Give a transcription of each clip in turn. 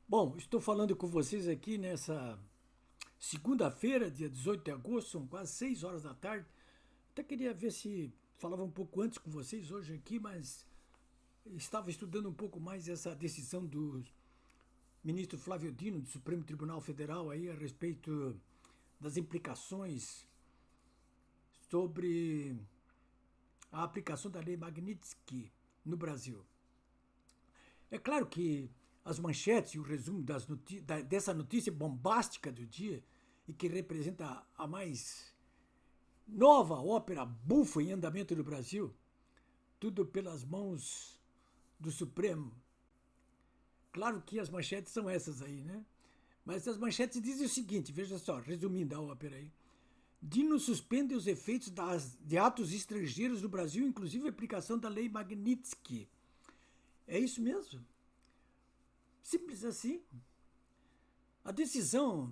Bom, estou falando com vocês aqui nessa segunda-feira, dia 18 de agosto, são quase 6 horas da tarde. Até queria ver se falava um pouco antes com vocês hoje aqui, mas estava estudando um pouco mais essa decisão do ministro Flávio Dino, do Supremo Tribunal Federal, aí a respeito das implicações sobre a aplicação da lei Magnitsky no Brasil. É claro que as manchetes e o resumo dessa notícia bombástica do dia e que representa a mais nova ópera bufa em andamento no Brasil, tudo pelas mãos do Supremo. Claro que as manchetes são essas aí, né? Mas as manchetes dizem o seguinte, veja só, resumindo a ópera aí. Dino suspende os efeitos de atos estrangeiros no Brasil, inclusive a aplicação da lei Magnitsky. É isso mesmo? Simples assim. A decisão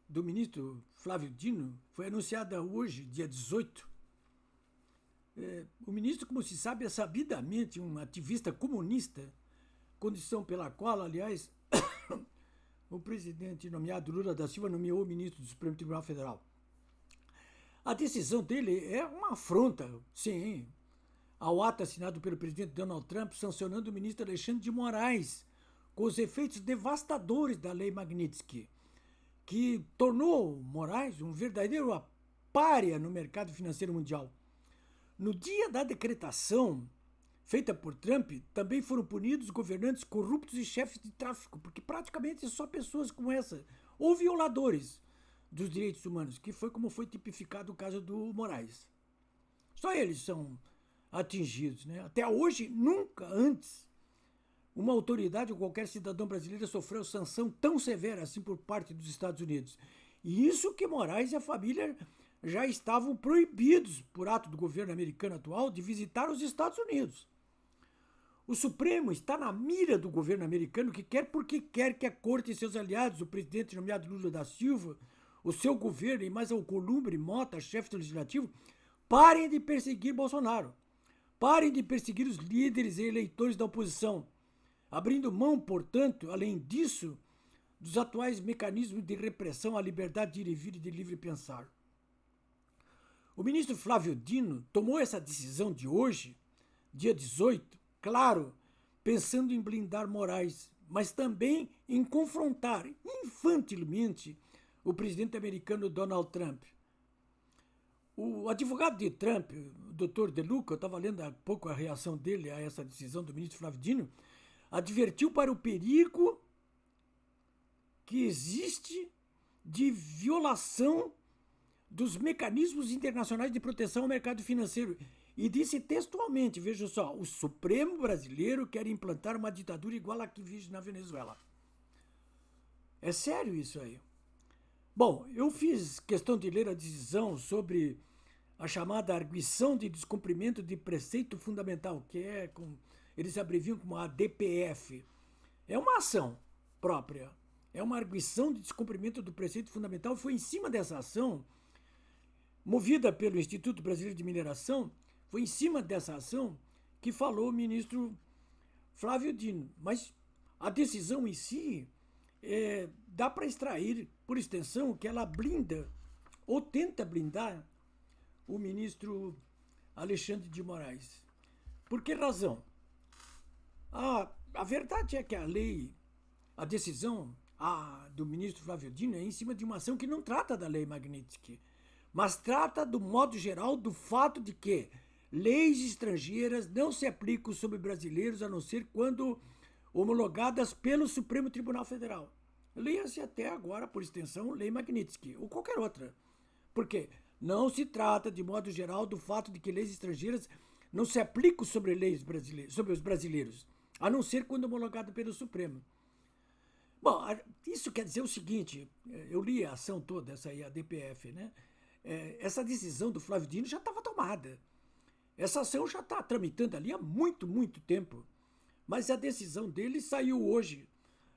do ministro Flávio Dino foi anunciada hoje, dia 18. O ministro, como se sabe, é sabidamente um ativista comunista, condição pela qual, aliás, o presidente nomeado Lula da Silva nomeou o ministro do Supremo Tribunal Federal. A decisão dele é uma afronta, sim, ao ato assinado pelo presidente Donald Trump sancionando o ministro Alexandre de Moraes com os efeitos devastadores da lei Magnitsky, que tornou Moraes um verdadeiro pária no mercado financeiro mundial. No dia da decretação feita por Trump, também foram punidos governantes corruptos e chefes de tráfico, porque praticamente só pessoas como essa, ou violadores dos direitos humanos, que foi como foi tipificado o caso do Moraes. Só eles são atingidos, né? Até hoje, nunca antes uma autoridade ou qualquer cidadão brasileiro sofreu sanção tão severa assim por parte dos Estados Unidos. E isso que Moraes e a família já estavam proibidos, por ato do governo americano atual, de visitar os Estados Unidos. O Supremo está na mira do governo americano que quer porque quer que a corte e seus aliados, o presidente nomeado Lula da Silva, o seu governo e mais Alcolumbre, Mota, chefe do legislativo, parem de perseguir Bolsonaro. Parem de perseguir os líderes e eleitores da oposição, abrindo mão, portanto, além disso, dos atuais mecanismos de repressão à liberdade de ir e vir e de livre pensar. O ministro Flávio Dino tomou essa decisão de hoje, dia 18, claro, pensando em blindar Moraes, mas também em confrontar infantilmente o presidente americano Donald Trump. O advogado de Trump, o Dr. DeLuca, eu estava lendo há pouco a reação dele a essa decisão do ministro Flávio Dino, advertiu para o perigo que existe de violação dos mecanismos internacionais de proteção ao mercado financeiro. E disse textualmente, veja só, o Supremo brasileiro quer implantar uma ditadura igual a que vive na Venezuela. É sério isso aí. Bom, eu fiz questão de ler a decisão sobre a chamada arguição de descumprimento de preceito fundamental, que é, eles abreviam como a DPF. É uma ação própria, é uma arguição de descumprimento do preceito fundamental. Foi em cima dessa ação, movida pelo Instituto Brasileiro de Mineração, foi em cima dessa ação que falou o ministro Flávio Dino. Mas a decisão em si, dá para extrair, por extensão, que ela blinda, ou tenta blindar, o ministro Alexandre de Moraes. Por que razão? A verdade é que a lei, a decisão do ministro Flávio Dino é em cima de uma ação que não trata da lei Magnitsky, mas trata, do modo geral, do fato de que leis estrangeiras não se aplicam sobre brasileiros a não ser quando homologadas pelo Supremo Tribunal Federal. Leia-se até agora, por extensão, lei Magnitsky, ou qualquer outra. Por quê? Não se trata, de modo geral, do fato de que leis estrangeiras não se aplicam sobre sobre os brasileiros, a não ser quando homologado pelo Supremo. Bom, isso quer dizer o seguinte, eu li a ação toda, essa aí, a DPF, né? Essa decisão do Flávio Dino já estava tomada. Essa ação já está tramitando ali há muito, muito tempo. Mas a decisão dele saiu hoje.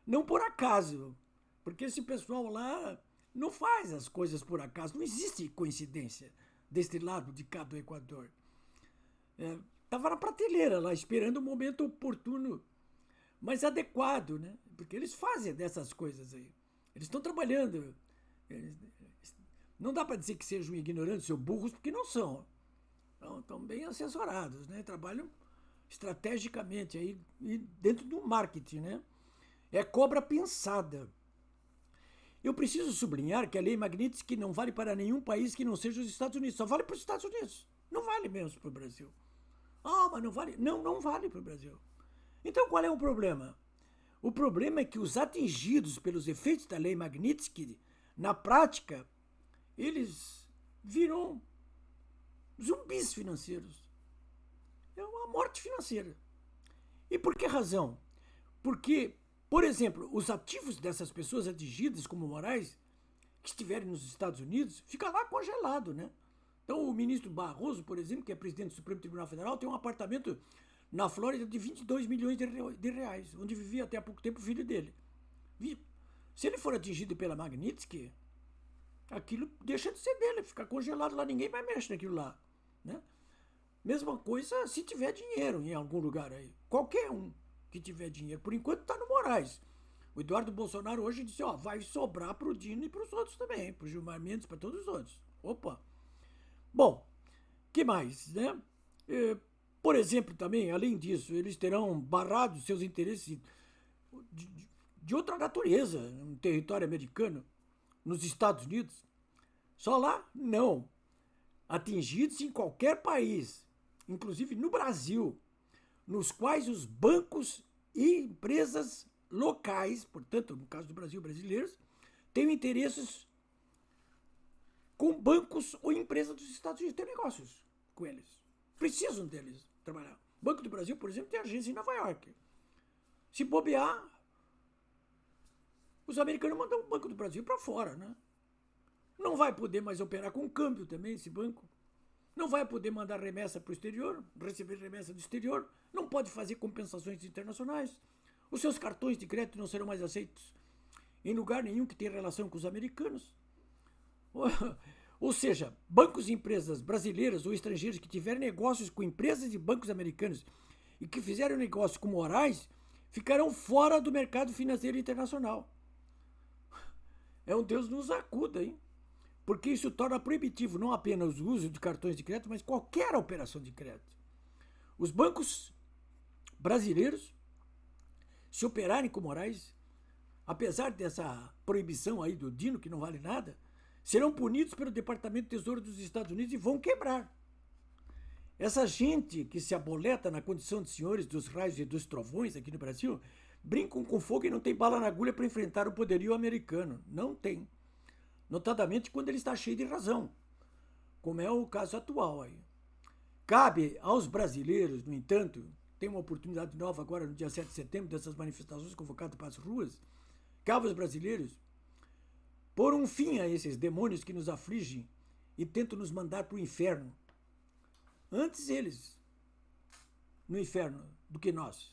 Não por acaso, porque esse pessoal lá não faz as coisas por acaso. Não existe coincidência deste lado de cá do Equador. Estava na prateleira lá, esperando o momento oportuno, mas adequado, né? porque eles fazem dessas coisas aí. Eles estão trabalhando. Não dá para dizer que sejam ignorantes ou burros, porque não são. Estão bem assessorados, né? Trabalham estrategicamente aí e dentro do marketing, né? É cobra pensada. Eu preciso sublinhar que a lei Magnitsky não vale para nenhum país que não seja os Estados Unidos, só vale para os Estados Unidos. Não vale mesmo para o Brasil. Ah, mas não vale? Não, não vale para o Brasil. Então qual é o problema? O problema é que os atingidos pelos efeitos da lei Magnitsky, na prática, eles viram zumbis financeiros. É uma morte financeira. E por que razão? Porque, por exemplo, os ativos dessas pessoas atingidas como morais, que estiverem nos Estados Unidos, fica lá congelado, né? Então o ministro Barroso, por exemplo, que é presidente do Supremo Tribunal Federal, tem um apartamento na Flórida de 22 milhões de reais, onde vivia até há pouco tempo o filho dele. Se ele for atingido pela Magnitsky, aquilo deixa de ser dele, fica congelado lá, ninguém mais mexe naquilo lá, né? Mesma coisa se tiver dinheiro em algum lugar aí. Qualquer um que tiver dinheiro. Por enquanto está no Moraes. O Eduardo Bolsonaro hoje disse, ó, vai sobrar para o Dino e para os outros também, para o Gilmar Mendes, para todos os outros. Opa! Bom, que mais, né? Por exemplo, também, além disso, eles terão barrado seus interesses de outra natureza no território americano, nos Estados Unidos. Só lá, não. Atingidos em qualquer país, inclusive no Brasil, nos quais os bancos e empresas locais, portanto, no caso do Brasil, brasileiros, têm interesses com bancos ou empresas dos Estados Unidos, têm negócios com eles, precisam deles trabalhar. O Banco do Brasil, por exemplo, tem agência em Nova York. Se bobear, os americanos mandam o Banco do Brasil para fora, né? Não vai poder mais operar com câmbio também, esse banco. Não vai poder mandar remessa para o exterior, receber remessa do exterior. Não pode fazer compensações internacionais. Os seus cartões de crédito não serão mais aceitos em lugar nenhum que tenha relação com os americanos. Ou seja, bancos e empresas brasileiras ou estrangeiras que tiverem negócios com empresas e bancos americanos e que fizeram negócio com morais ficarão fora do mercado financeiro internacional. É um Deus nos acuda, hein? Porque isso torna proibitivo não apenas o uso de cartões de crédito, mas qualquer operação de crédito. Os bancos brasileiros, se operarem com morais, apesar dessa proibição aí do Dino, que não vale nada, serão punidos pelo Departamento de Tesouro dos Estados Unidos e vão quebrar. Essa gente que se aboleta na condição de senhores dos raios e dos trovões aqui no Brasil, brincam com fogo e não tem bala na agulha para enfrentar o poderio americano. Não tem. Notadamente quando ele está cheio de razão, como é o caso atual aí. Cabe aos brasileiros, no entanto, tem uma oportunidade nova agora no dia 7 de setembro, dessas manifestações convocadas para as ruas, cabe aos brasileiros pôr um fim a esses demônios que nos afligem e tentam nos mandar para o inferno. Antes eles no inferno do que nós.